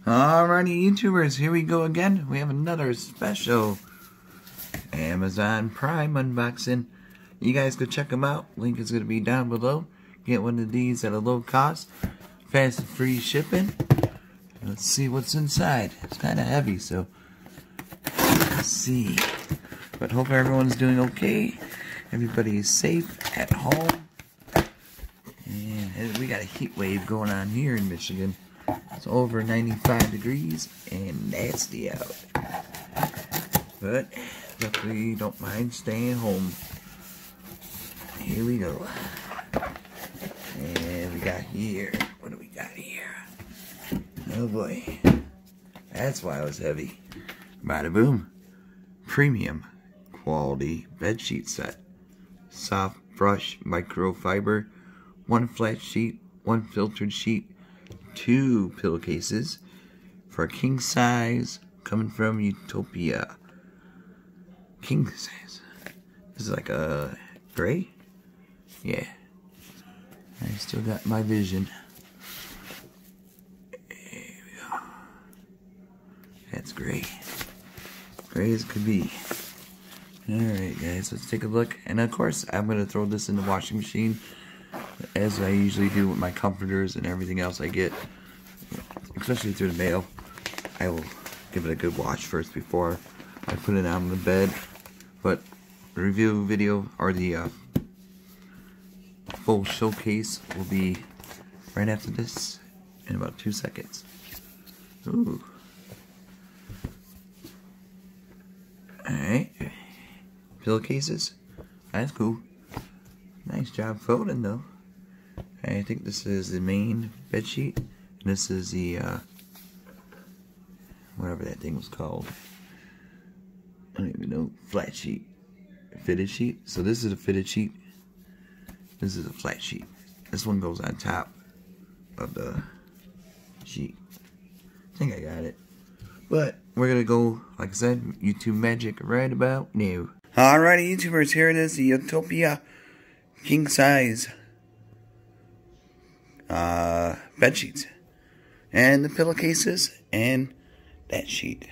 Alrighty, YouTubers, here we go again. We have another special Amazon Prime unboxing. You guys go check them out. Link is going to be down below. Get one of these at a low cost. Fast and free shipping. Let's see what's inside. It's kind of heavy, so let's see. But hope everyone's doing okay. Everybody is safe at home. And we got a heat wave going on here in Michigan. It's over 95 degrees and nasty out. But luckily don't mind staying home. Here we go. And we got here. What do we got here? Oh boy. That's why it was heavy. Bada boom. Premium quality bedsheet set. Soft brush microfiber. 1 flat sheet, 1 filtered sheet, 2 pillowcases for a king size, coming from Utopia. King size. This is like a gray? Yeah. I still got my vision. There we go. That's gray. Gray as could be. Alright guys, let's take a look. And of course, I'm going to throw this in the washing machine, as I usually do with my comforters and everything else I get, especially through the mail. I will give it a good wash first before I put it on the bed. But the review video, or the full showcase, will be right after this in about 2 seconds. Ooh. Alright. Pillowcases. That's cool. Nice job folding though. I think this is the main bed sheet. And this is the whatever that thing was called. I don't even know. Flat sheet. Fitted sheet. So this is a fitted sheet. This is a flat sheet. This one goes on top of the sheet. I think I got it. But we're gonna go, like I said, YouTube magic right about now. Alrighty, YouTubers, here it is, the Utopia king size bed sheets, and the pillowcases, and that sheet.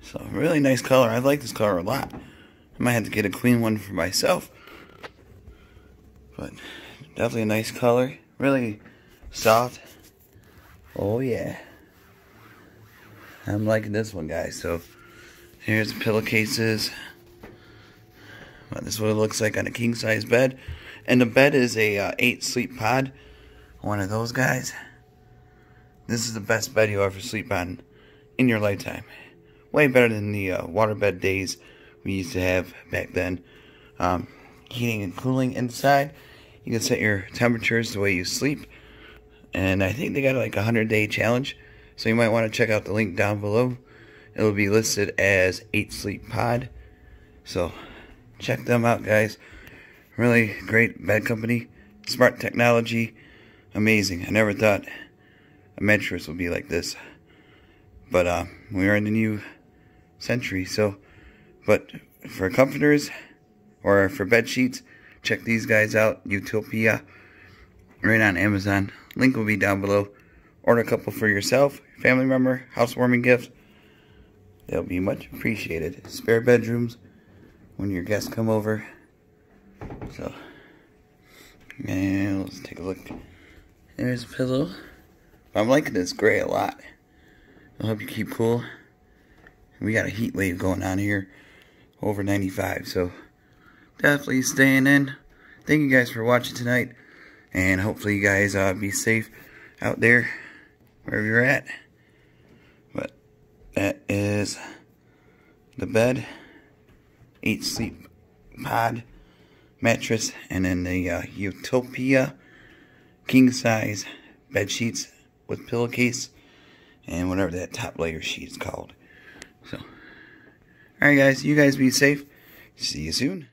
So really nice color. I like this color a lot. I might have to get a clean one for myself, but definitely a nice color. Really soft. Oh yeah, I'm liking this one, guys. So here's the pillowcases. Well, this is what it looks like on a king size bed. And the bed is a 8 sleep pod. One of those guys. This is the best bed you'll ever sleep on in your lifetime. Way better than the waterbed days we used to have back then. Heating and cooling inside. You can set your temperatures the way you sleep. And I think they got like a 100-day challenge. So you might want to check out the link down below. It'll be listed as 8 sleep pod. So check them out, guys. Really great bed company. Smart technology. Amazing. I never thought a mattress would be like this. But we are in the new century. So, but for comforters or for bed sheets, check these guys out. Utopia. Right on Amazon. Link will be down below. Order a couple for yourself, family member, housewarming gift. They'll be much appreciated. Spare bedrooms when your guests come over. So, and let's take a look. There's a pillow. I'm liking this gray a lot. It'll help you keep cool. We got a heat wave going on here, over 95. So definitely staying in. Thank you guys for watching tonight, and hopefully you guys be safe out there wherever you're at. But that is the bed, 8 sleep pod mattress, and then the Utopia king size bed sheets with pillowcase and whatever that top layer sheet is called. So, alright guys, you guys be safe. See you soon.